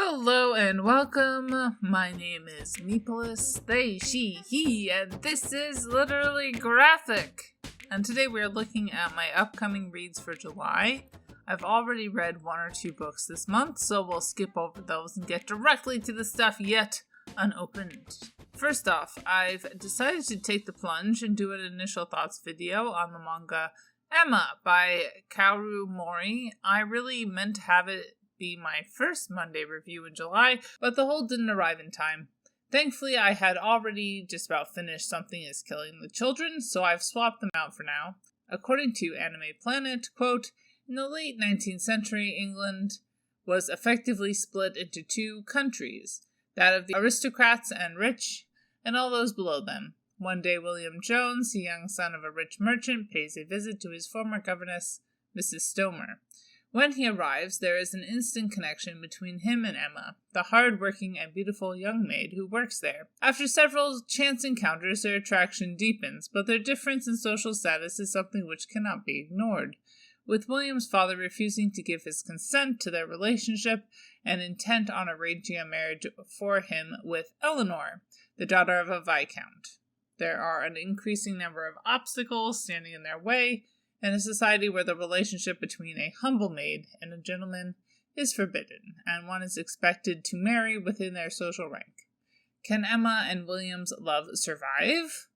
Hello and welcome. My name is Nepolis, they, she, he, and this is Literally Graphic. And today we're looking at my upcoming reads for July. I've already read one or two books this month, so we'll skip over those and get directly to the stuff yet unopened. First off, I've decided to take the plunge and do an initial thoughts video on the manga Emma by Kaoru Mori. I really meant to have it be my first Monday review in July, but the hold didn't arrive in time. Thankfully, I had already just about finished Something is Killing the Children, so I've swapped them out for now. According to Anime Planet, quote, in the late 19th century, England was effectively split into two countries, that of the aristocrats and rich, and all those below them. One day, William Jones, the young son of a rich merchant, pays a visit to his former governess, Mrs. Stomer. When he arrives, there is an instant connection between him and Emma, the hard-working and beautiful young maid who works there. After several chance encounters, their attraction deepens, but their difference in social status is something which cannot be ignored. With William's father refusing to give his consent to their relationship and intent on arranging a marriage for him with Eleanor, the daughter of a viscount. There are an increasing number of obstacles standing in their way, in a society where the relationship between a humble maid and a gentleman is forbidden, and one is expected to marry within their social rank. Can Emma and William's love survive? ?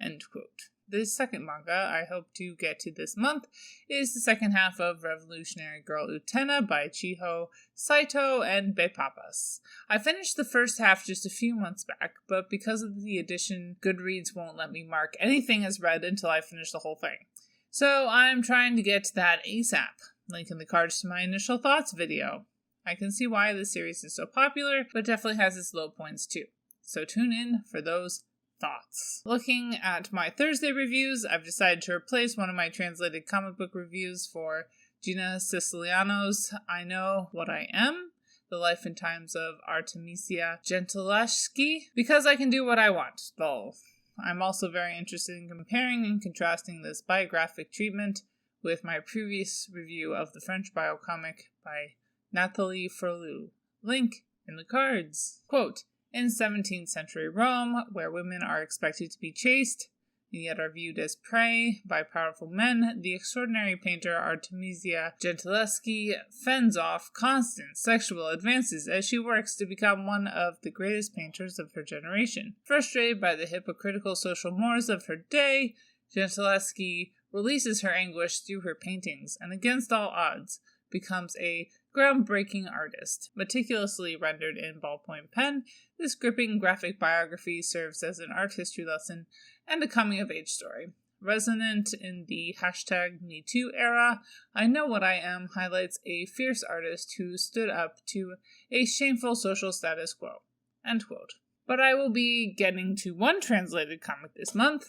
End quote. The second manga I hope to get to this month is the second half of Revolutionary Girl Utena by Chiho Saito and Bepapas. I finished the first half just a few months back, but because of the edition, Goodreads won't let me mark anything as read until I finish the whole thing. So I'm trying to get to that ASAP. Link in the cards to my initial thoughts video. I can see why this series is so popular, but definitely has its low points too. So tune in for those thoughts. Looking at my Thursday reviews, I've decided to replace one of my translated comic book reviews for Gina Siciliano's I Know What I Am, The Life and Times of Artemisia Gentileschi, because I can do what I want, though. I'm also very interested in comparing and contrasting this biographic treatment with my previous review of the French biocomic by Nathalie Frelou. Link in the cards. Quote, in 17th century Rome, where women are expected to be chaste, and yet are viewed as prey by powerful men, the extraordinary painter Artemisia Gentileschi fends off constant sexual advances as she works to become one of the greatest painters of her generation. Frustrated by the hypocritical social mores of her day, Gentileschi releases her anguish through her paintings, and against all odds, becomes a groundbreaking artist. Meticulously rendered in ballpoint pen, this gripping graphic biography serves as an art history lesson and a coming-of-age story. Resonant in the #MeToo era, I Know What I Am highlights a fierce artist who stood up to a shameful social status quo. End quote. But I will be getting to one translated comic this month,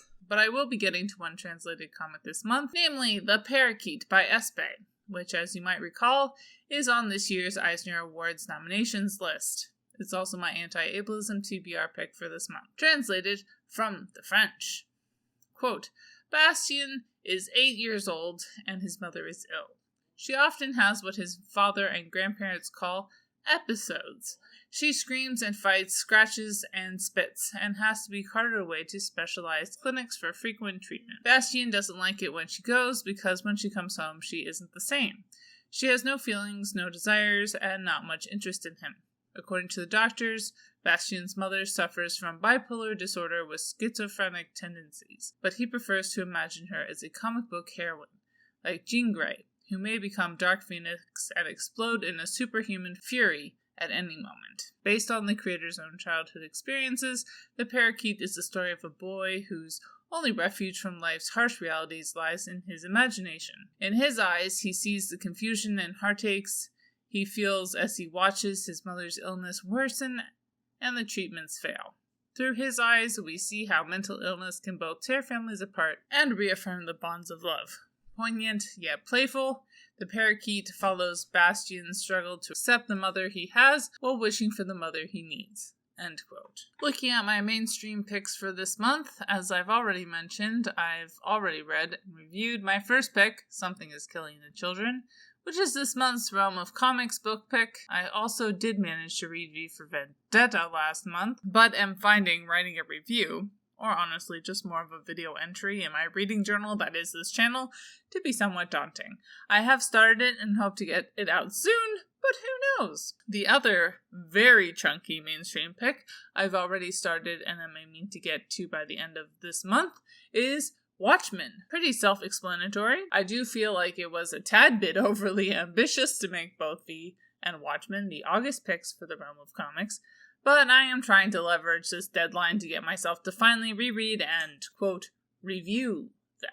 namely The Parakeet by Espe, which, as you might recall, is on this year's Eisner Awards nominations list. It's also my anti-ableism TBR pick for this month. Translated from the French. Quote, Bastien is 8 years old, and his mother is ill. She often has what his father and grandparents call episodes. She screams and fights, scratches and spits, and has to be carted away to specialized clinics for frequent treatment. Bastien doesn't like it when she goes, because when she comes home, she isn't the same. She has no feelings, no desires, and not much interest in him. According to the doctors, Bastien's mother suffers from bipolar disorder with schizophrenic tendencies, but he prefers to imagine her as a comic book heroine, like Jean Grey, who may become Dark Phoenix and explode in a superhuman fury at any moment. Based on the creator's own childhood experiences, The Parakeet is the story of a boy whose only refuge from life's harsh realities lies in his imagination. In his eyes, he sees the confusion and heartaches he feels as he watches his mother's illness worsen and the treatments fail. Through his eyes, we see how mental illness can both tear families apart and reaffirm the bonds of love. Poignant yet playful, The Parakeet follows Bastien's struggle to accept the mother he has while wishing for the mother he needs. End quote. Looking at my mainstream picks for this month, as I've already mentioned, I've already read and reviewed my first pick, Something is Killing the Children, which is this month's Realm of Comics book pick. I also did manage to read V for Vendetta last month, but am finding writing a review, or honestly just more of a video entry in my reading journal that is this channel, to be somewhat daunting. I have started it and hope to get it out soon, but who knows? The other very chunky mainstream pick I've already started and am aiming to get to by the end of this month is Watchmen. Pretty self-explanatory. I do feel like it was a tad bit overly ambitious to make both V and Watchmen the August picks for the Realm of Comics, but I am trying to leverage this deadline to get myself to finally reread and, quote, review them,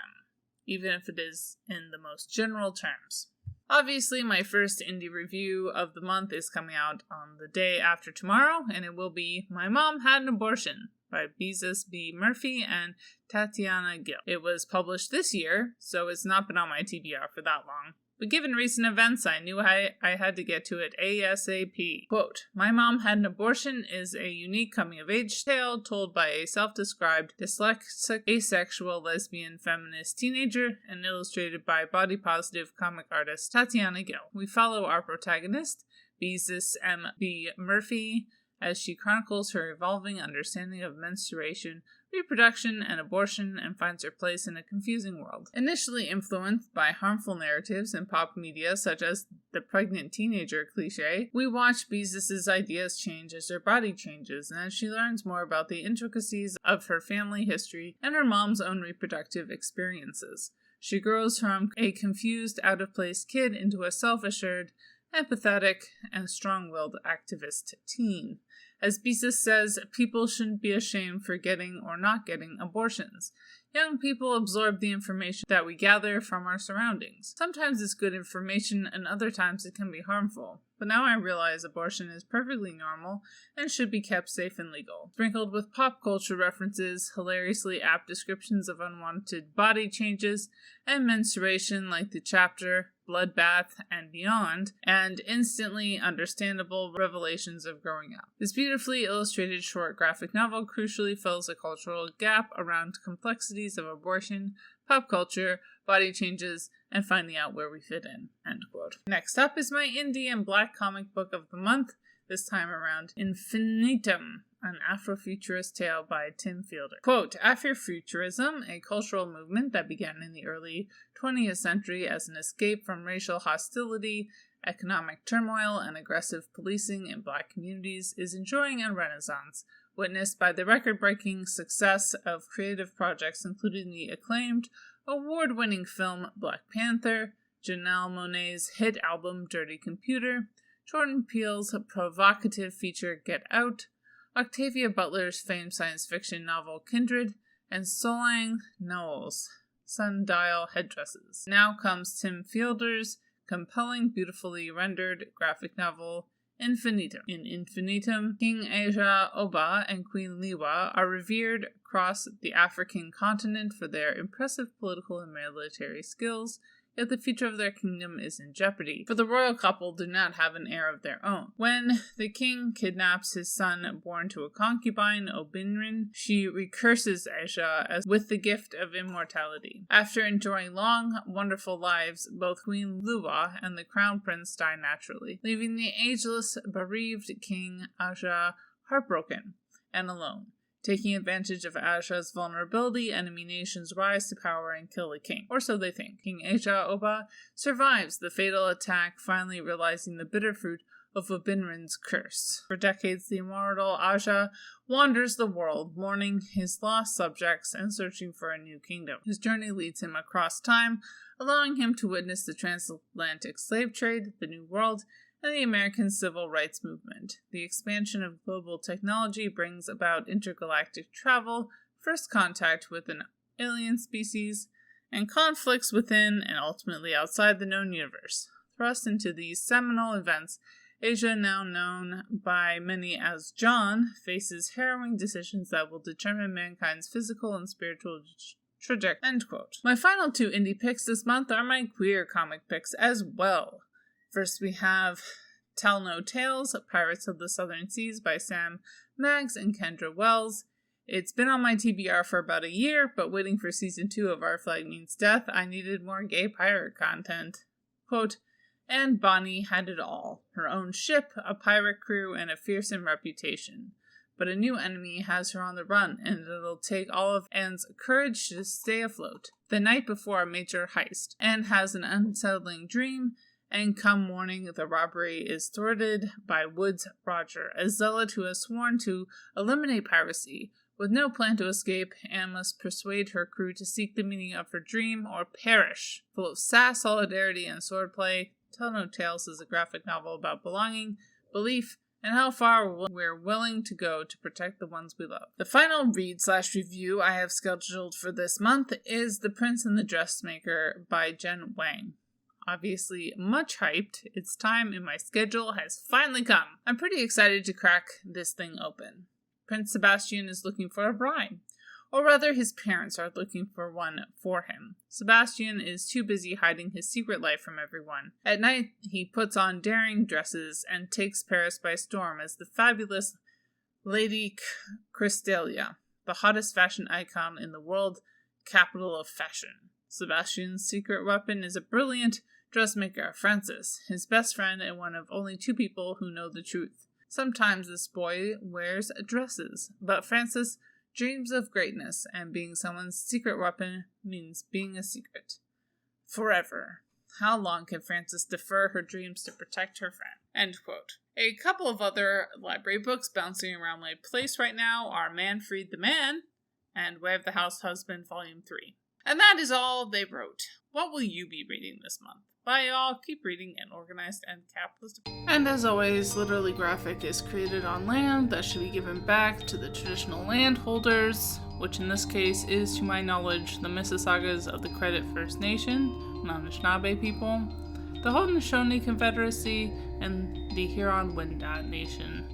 even if it is in the most general terms. Obviously, my first indie review of the month is coming out on the day after tomorrow, and it will be My Mom Had an Abortion by Beezus B. Murphy and Tatiana Gill. It was published this year, so it's not been on my TBR for that long. But given recent events, I knew I had to get to it ASAP. Quote, My Mom Had an Abortion is a unique coming-of-age tale told by a self-described dyslexic, asexual, lesbian, feminist teenager and illustrated by body-positive comic artist Tatiana Gill. We follow our protagonist, Beezus M. B. Murphy, as she chronicles her evolving understanding of menstruation, reproduction, and abortion, and finds her place in a confusing world. Initially influenced by harmful narratives in pop media such as the pregnant teenager cliché, we watch Beezus' ideas change as her body changes and as she learns more about the intricacies of her family history and her mom's own reproductive experiences. She grows from a confused, out-of-place kid into a self-assured, empathetic, and strong-willed activist teen. As Beezus says, people shouldn't be ashamed for getting or not getting abortions. Young people absorb the information that we gather from our surroundings. Sometimes it's good information, and other times it can be harmful. But now I realize abortion is perfectly normal and should be kept safe and legal. Sprinkled with pop culture references, hilariously apt descriptions of unwanted body changes, and menstruation like the chapter Bloodbath and Beyond, and instantly understandable revelations of growing up. This beautifully illustrated short graphic novel crucially fills a cultural gap around complexities of abortion, pop culture, body changes, and finding out where we fit in. End quote. Next up is my indie and black comic book of the month, this time around Infinitum, an Afrofuturist tale by Tim Fielder. Quote, Afrofuturism, a cultural movement that began in the early 20th century as an escape from racial hostility, economic turmoil, and aggressive policing in black communities, is enjoying a renaissance, witnessed by the record-breaking success of creative projects including the acclaimed, award-winning film Black Panther, Janelle Monáe's hit album Dirty Computer, Jordan Peele's provocative feature Get Out, Octavia Butler's famed science fiction novel Kindred, and Solang Noel's sundial headdresses. Now comes Tim Fielder's compelling, beautifully rendered graphic novel Infinitum. In Infinitum, King Aja Oba and Queen Liwa are revered across the African continent for their impressive political and military skills, yet the future of their kingdom is in jeopardy, for the royal couple do not have an heir of their own. When the king kidnaps his son born to a concubine, Obinrin, she recurses Aja as with the gift of immortality. After enjoying long, wonderful lives, both Queen Liwa and the crown prince die naturally, leaving the ageless, bereaved king Aja heartbroken and alone. Taking advantage of Aja's vulnerability, enemy nations rise to power and kill the king. Or so they think. King Aja Oba survives the fatal attack, finally realizing the bitter fruit of Obinrin's curse. For decades, the immortal Aja wanders the world, mourning his lost subjects and searching for a new kingdom. His journey leads him across time, allowing him to witness the transatlantic slave trade, the New World, and the American Civil Rights Movement. The expansion of global technology brings about intergalactic travel, first contact with an alien species, and conflicts within and ultimately outside the known universe. Thrust into these seminal events, Aja, now known by many as John, faces harrowing decisions that will determine mankind's physical and spiritual trajectory. End quote. My final two indie picks this month are my queer comic picks as well. First, we have Tell No Tales, Pirates of the Southern Seas by Sam Maggs and Kendra Wells. It's been on my TBR for about a year, but waiting for season 2 of Our Flag Means Death, I needed more gay pirate content. Quote, And Bonnie had it all. Her own ship, a pirate crew, and a fearsome reputation. But a new enemy has her on the run, and it'll take all of Anne's courage to stay afloat. The night before a major heist, Anne has an unsettling dream, and come morning the robbery is thwarted by Woods Roger, a zealot who has sworn to eliminate piracy. With no plan to escape, Anne must persuade her crew to seek the meaning of her dream or perish. Full of sass, solidarity, and swordplay, Tell No Tales is a graphic novel about belonging, belief, and how far we're willing to go to protect the ones we love. The final read/review I have scheduled for this month is The Prince and the Dressmaker by Jen Wang. Obviously much hyped, its time in my schedule has finally come. I'm pretty excited to crack this thing open. Prince Sebastian is looking for a bride. Or rather, his parents are looking for one for him. Sebastian is too busy hiding his secret life from everyone. At night, he puts on daring dresses and takes Paris by storm as the fabulous Lady Crystalia, the hottest fashion icon in the world, capital of fashion. Sebastian's secret weapon is a brilliant dressmaker, Francis, his best friend and one of only 2 people who know the truth. Sometimes this boy wears dresses, but Francis dreams of greatness, and being someone's secret weapon means being a secret. Forever. How long can Frances defer her dreams to protect her friend? End quote. A couple of other library books bouncing around my place right now are Man Freed the Man and Way of the House Husband Volume 3. And that is all they wrote. What will you be reading this month? Bye y'all, keep reading an organized and capitalist. And as always, Literally Graphic is created on land that should be given back to the traditional landholders, which in this case is, to my knowledge, the Mississaugas of the Credit First Nation, Anishinaabe people, the Haudenosaunee Confederacy, and the Huron-Wendat Nation.